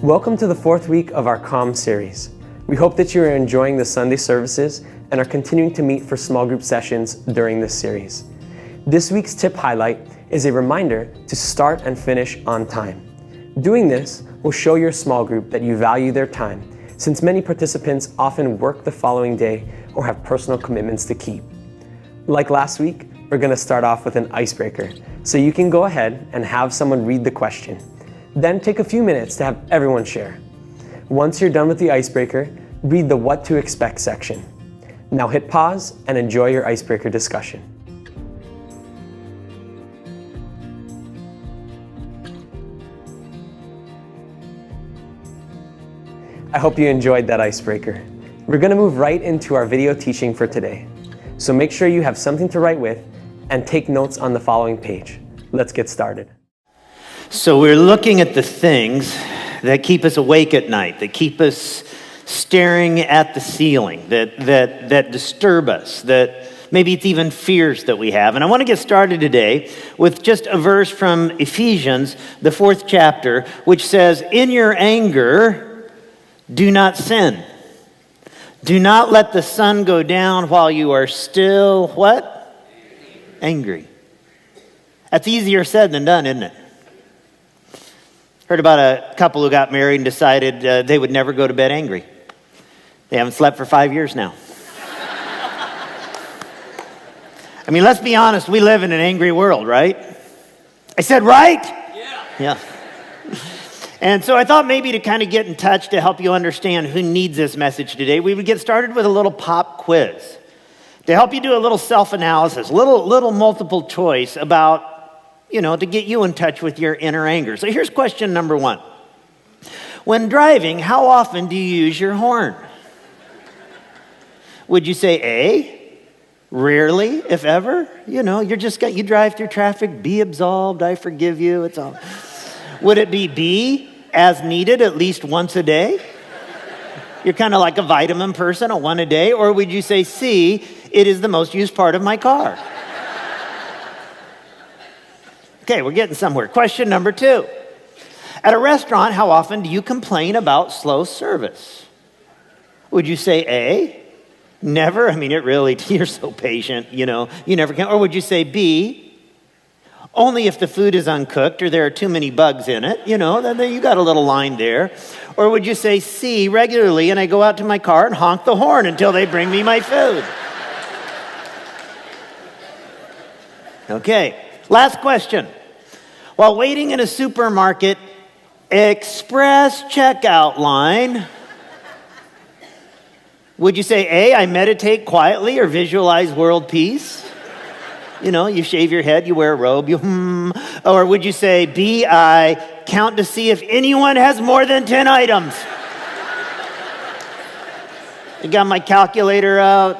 Welcome to the fourth week of our Calm series. We hope that you are enjoying the Sunday services and are continuing to meet for small group sessions during this series. This week's tip highlight is a reminder to start and finish on time. Doing this will show your small group that you value their time, since many participants often work the following day or have personal commitments to keep. Like last week, we're going to start off with an icebreaker, so you can go ahead and have someone read the question. Then take a few minutes to have everyone share. Once you're done with the icebreaker, read the What to Expect section. Now hit pause and enjoy your icebreaker discussion. I hope you enjoyed that icebreaker. We're going to move right into our video teaching for today. So make sure you have something to write with and take notes on the following page. Let's get started. So we're looking at the things that keep us awake at night, that keep us staring at the ceiling, that disturb us, that maybe it's even fears that we have. And I want to get started today with just a verse from Ephesians, the 4th chapter, which says, "In your anger, do not sin. Do not let the sun go down while you are still," what? Angry. That's easier said than done, isn't it? Heard about a couple who got married and decided they would never go to bed angry. They haven't slept for 5 years now. I mean, let's be honest, we live in an angry world, right? I said right? Yeah. And so I thought maybe to kind of get in touch to help you understand who needs this message today, we would get started with a little pop quiz to help you do a little self-analysis, little multiple choice about, to get you in touch with your inner anger. So here's question number 1. When driving, how often do you use your horn? Would you say A, rarely, if ever? You drive through traffic, be absolved, I forgive you, it's all. Would it be B, as needed, at least once a day? You're kind of like a vitamin person, a one a day. Or would you say C, it is the most used part of my car? Okay, we're getting somewhere. Question number 2. At a restaurant, how often do you complain about slow service? Would you say A, never? I mean, you're so patient, you never can. Or would you say B, only if the food is uncooked or there are too many bugs in it, then you got a little line there. Or would you say C, regularly, and I go out to my car and honk the horn until they bring me my food? Okay, last question. While waiting in a supermarket express checkout line, would you say A, I meditate quietly or visualize world peace? You shave your head, you wear a robe, Or would you say B, I count to see if anyone has more than 10 items? I got my calculator out.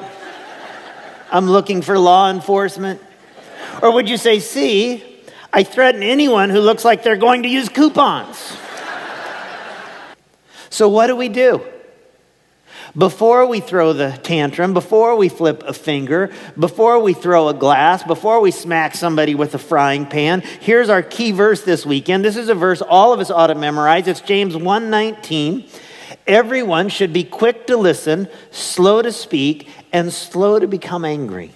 I'm looking for law enforcement. Or would you say C, I threaten anyone who looks like they're going to use coupons? So what do? Before we throw the tantrum, before we flip a finger, before we throw a glass, before we smack somebody with a frying pan, here's our key verse this weekend. This is a verse all of us ought to memorize. It's James 1:19. Everyone should be quick to listen, slow to speak, and slow to become angry.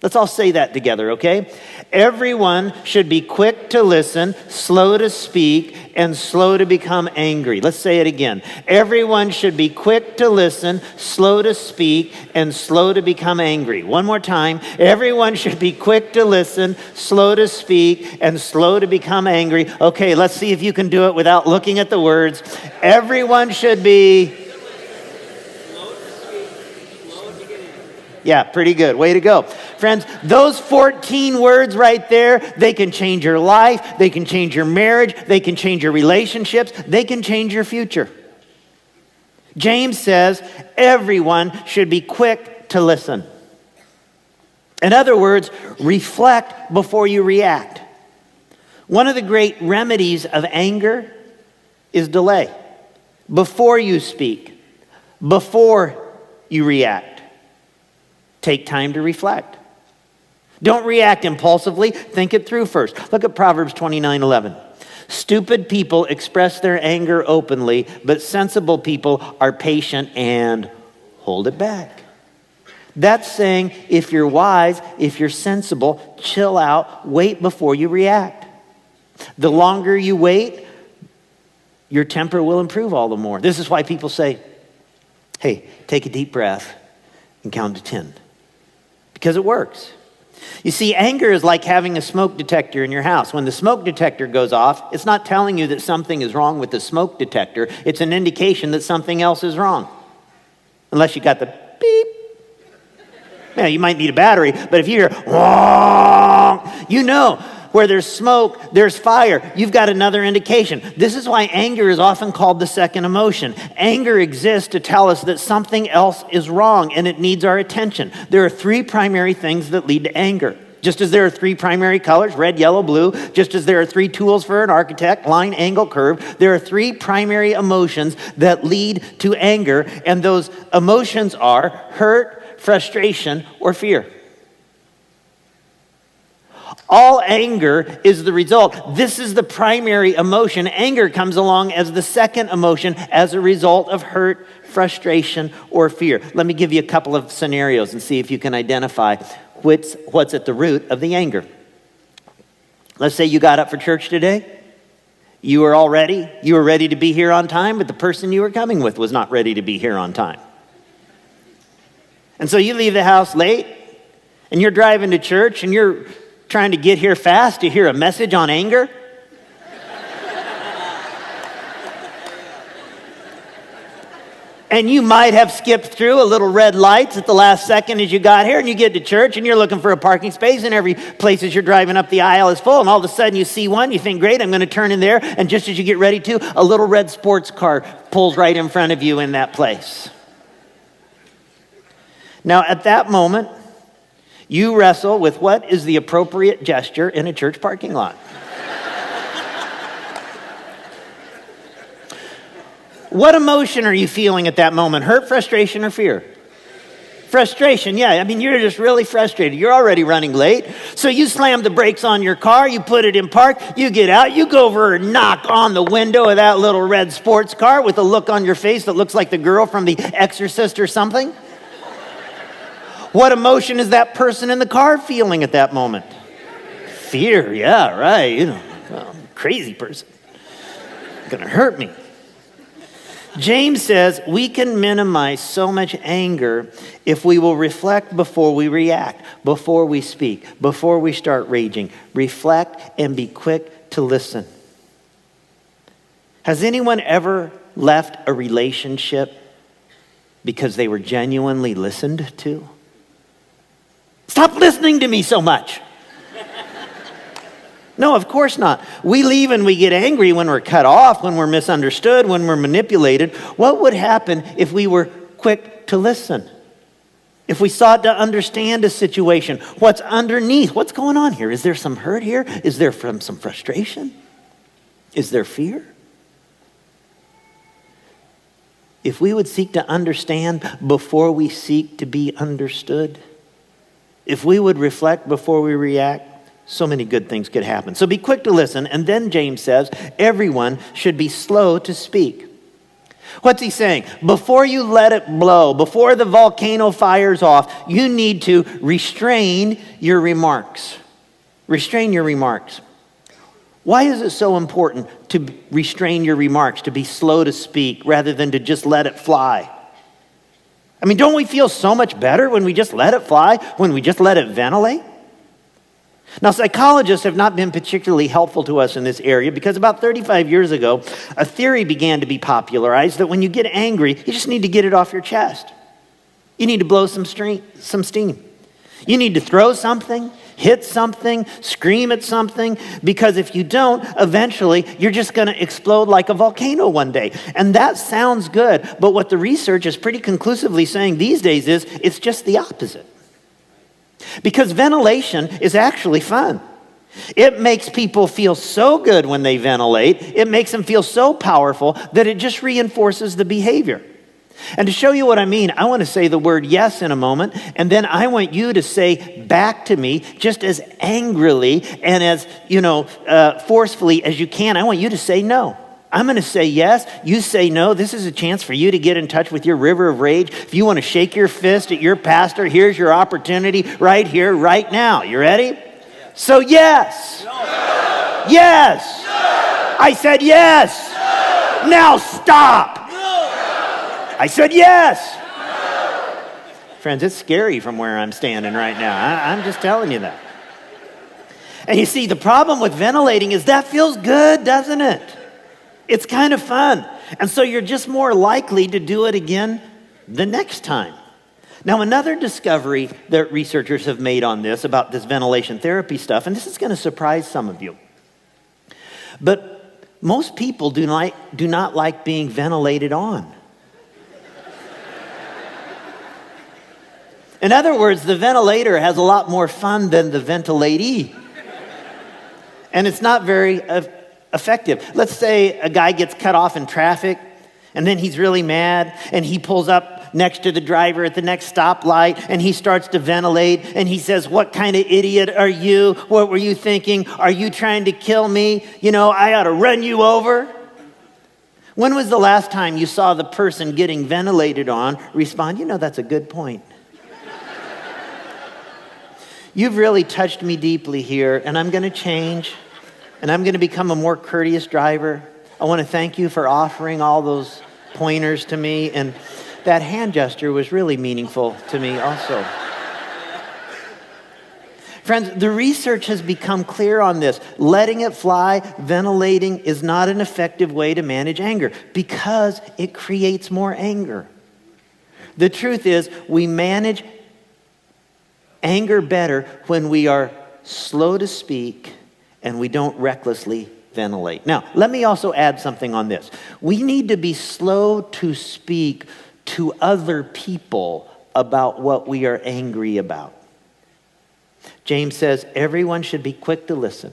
Let's all say that together, okay? Everyone should be quick to listen, slow to speak, and slow to become angry. Let's say it again. Everyone should be quick to listen, slow to speak, and slow to become angry. One more time. Everyone should be quick to listen, slow to speak, and slow to become angry. Okay, let's see if you can do it without looking at the words. Everyone should be... Yeah, pretty good. Way to go. Friends, those 14 words right there, they can change your life, they can change your marriage, they can change your relationships, they can change your future. James says everyone should be quick to listen. In other words, reflect before you react. One of the great remedies of anger is delay. Before you speak, before you react. Take time to reflect. Don't react impulsively. Think it through first. Look at Proverbs 29:11. Stupid people express their anger openly, but sensible people are patient and hold it back. That's saying if you're wise, if you're sensible, chill out, wait before you react. The longer you wait, your temper will improve all the more. This is why people say, hey, take a deep breath and count to 10. Because it works. You see, anger is like having a smoke detector in your house. When the smoke detector goes off, it's not telling you that something is wrong with the smoke detector. It's an indication that something else is wrong. Unless you got the beep. Yeah, you might need a battery, but if you hear, you know, where there's smoke, there's fire. You've got another indication. This is why anger is often called the second emotion. Anger exists to tell us that something else is wrong and it needs our attention. There are three primary things that lead to anger. Just as there are three primary colors, red, yellow, blue, just as there are three tools for an architect, line, angle, curve, there are three primary emotions that lead to anger, and those emotions are hurt, frustration, or fear. All anger is the result. This is the primary emotion. Anger comes along as the second emotion as a result of hurt, frustration, or fear. Let me give you a couple of scenarios and see if you can identify what's at the root of the anger. Let's say you got up for church today. You were all ready. You were ready to be here on time, but the person you were coming with was not ready to be here on time. And so you leave the house late, and you're driving to church, and you're trying to get here fast to hear a message on anger? And you might have skipped through a little red lights at the last second as you got here, and you get to church and you're looking for a parking space, and every place as you're driving up the aisle is full, and all of a sudden you see one, you think, great, I'm going to turn in there, and just as you get ready to, a little red sports car pulls right in front of you in that place. Now at that moment, you wrestle with what is the appropriate gesture in a church parking lot. What emotion are you feeling at that moment? Hurt, frustration, or fear? Frustration, yeah. I mean, you're just really frustrated. You're already running late. So you slam the brakes on your car, you put it in park, you get out, you go over and knock on the window of that little red sports car with a look on your face that looks like the girl from The Exorcist or something. What emotion is that person in the car feeling at that moment? Fear, yeah, right. You know, well, crazy person. Gonna hurt me. James says we can minimize so much anger if we will reflect before we react, before we speak, before we start raging. Reflect and be quick to listen. Has anyone ever left a relationship because they were genuinely listened to? Stop listening to me so much. No, of course not. We leave and we get angry when we're cut off, when we're misunderstood, when we're manipulated. What would happen if we were quick to listen? If we sought to understand a situation, what's underneath? What's going on here? Is there some hurt here? Is there some frustration? Is there fear? If we would seek to understand before we seek to be understood, if we would reflect before we react, so many good things could happen. So be quick to listen. And then James says, everyone should be slow to speak. What's he saying? Before you let it blow, before the volcano fires off, you need to restrain your remarks. Restrain your remarks. Why is it so important to restrain your remarks, to be slow to speak rather than to just let it fly? I mean, don't we feel so much better when we just let it fly, when we just let it ventilate? Now, psychologists have not been particularly helpful to us in this area because about 35 years ago, a theory began to be popularized that when you get angry, you just need to get it off your chest. You need to blow some steam. You need to throw something, hit something, scream at something, because if you don't, eventually you're just going to explode like a volcano one day. And that sounds good, but what the research is pretty conclusively saying these days is it's just the opposite. Because ventilation is actually fun. It makes people feel so good when they ventilate. It makes them feel so powerful that it just reinforces the behavior. And to show you what I mean, I want to say the word yes in a moment, and then I want you to say back to me just as angrily and as, forcefully as you can. I want you to say no. I'm going to say yes, you say no. This is a chance for you to get in touch with your river of rage. If you want to shake your fist at your pastor, here's your opportunity right here, right now. You ready? Yes. So yes. No. Yes. No. I said yes. No. Now stop. I said yes. Friends, it's scary from where I'm standing right now. I'm just telling you that. And you see, the problem with ventilating is that feels good, doesn't it? It's kind of fun. And so you're just more likely to do it again the next time. Now, another discovery that researchers have made on this, about this ventilation therapy stuff, and this is going to surprise some of you, but most people do not like being ventilated on. In other words, the ventilator has a lot more fun than the ventilatee. And it's not very effective. Let's say a guy gets cut off in traffic, and then he's really mad, and he pulls up next to the driver at the next stoplight, and he starts to ventilate, and he says, "What kind of idiot are you? What were you thinking? Are you trying to kill me? I ought to run you over." When was the last time you saw the person getting ventilated on respond, "That's a good point. You've really touched me deeply here, and I'm going to change, and I'm going to become a more courteous driver. I want to thank you for offering all those pointers to me, and that hand gesture was really meaningful to me also." Friends, the research has become clear on this. Letting it fly, ventilating, is not an effective way to manage anger because it creates more anger. The truth is, we manage anger better when we are slow to speak and we don't recklessly ventilate. Now, let me also add something on this. We need to be slow to speak to other people about what we are angry about. James says everyone should be quick to listen,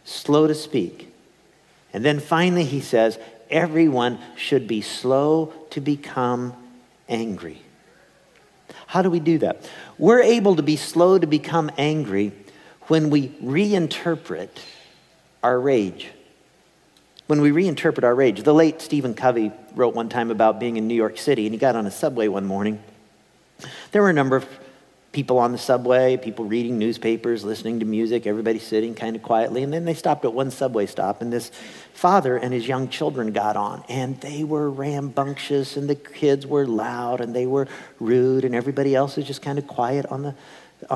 slow to speak. And then finally he says everyone should be slow to become angry. How do we do that? We're able to be slow to become angry when we reinterpret our rage. When we reinterpret our rage. The late Stephen Covey wrote one time about being in New York City, and he got on a subway one morning. There were a number of people on the subway, people reading newspapers, listening to music, everybody sitting kind of quietly. And then they stopped at one subway stop, and this father and his young children got on, and they were rambunctious, and the kids were loud, and they were rude, and everybody else was just kind of quiet on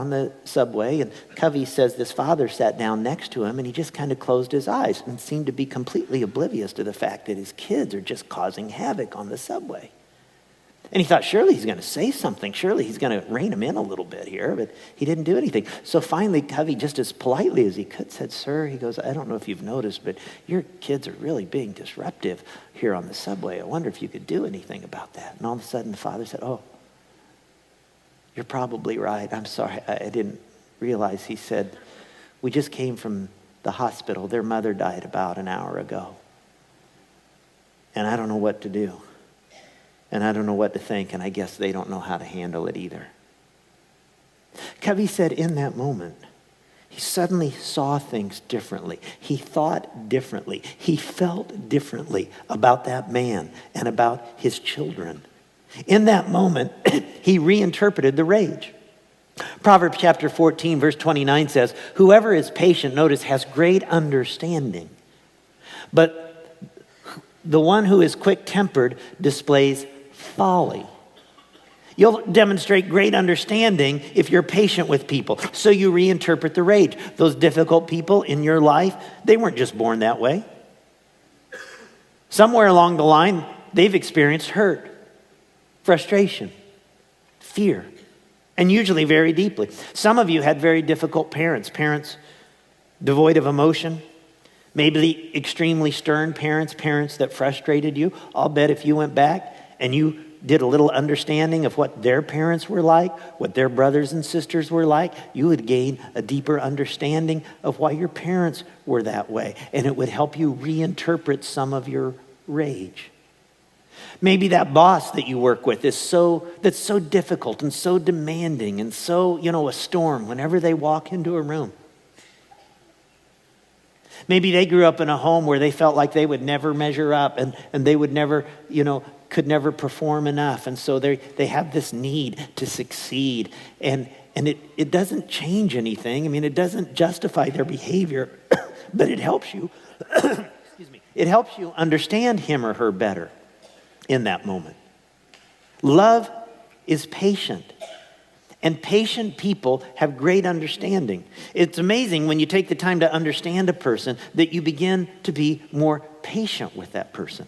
the subway. And Covey says this father sat down next to him, and he just kind of closed his eyes and seemed to be completely oblivious to the fact that his kids are just causing havoc on the subway. And he thought, surely he's going to say something. Surely he's going to rein him in a little bit here. But he didn't do anything. So finally, Covey, just as politely as he could, said, "Sir," he goes, "I don't know if you've noticed, but your kids are really being disruptive here on the subway. I wonder if you could do anything about that." And all of a sudden, the father said, "Oh, you're probably right. I'm sorry. I didn't realize." He said, "We just came from the hospital. Their mother died about an hour ago. And I don't know what to do. And I don't know what to think, and I guess they don't know how to handle it either." Covey said in that moment, he suddenly saw things differently. He thought differently. He felt differently about that man and about his children. In that moment, he reinterpreted the rage. Proverbs chapter 14, verse 29 says, "Whoever is patient," notice, "has great understanding. But the one who is quick-tempered displays folly." You'll demonstrate great understanding if you're patient with people. So you reinterpret the rage. Those difficult people in your life, they weren't just born that way. Somewhere along the line, they've experienced hurt, frustration, fear, and usually very deeply. Some of you had very difficult parents devoid of emotion. Maybe the extremely stern parents that frustrated you. I'll bet if you went back and you did a little understanding of what their parents were like, what their brothers and sisters were like, you would gain a deeper understanding of why your parents were that way. And it would help you reinterpret some of your rage. Maybe that boss that you work with that's so difficult and so demanding and so, a storm whenever they walk into a room. Maybe they grew up in a home where they felt like they would never measure up and they would never, could never perform enough. And so they have this need to succeed. And it doesn't change anything. I mean, it doesn't justify their behavior, but it helps you, excuse me, it helps you understand him or her better in that moment. Love is patient. And patient people have great understanding. It's amazing when you take the time to understand a person that you begin to be more patient with that person.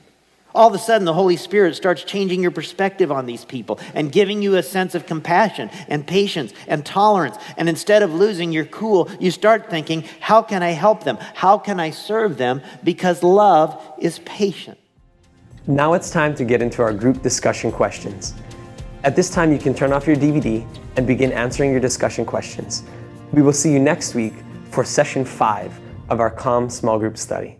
All of a sudden, the Holy Spirit starts changing your perspective on these people and giving you a sense of compassion and patience and tolerance. And instead of losing your cool, you start thinking, how can I help them? How can I serve them? Because love is patient. Now it's time to get into our group discussion questions. At this time, you can turn off your DVD and begin answering your discussion questions. We will see you next week for session 5 of our CALM small group study.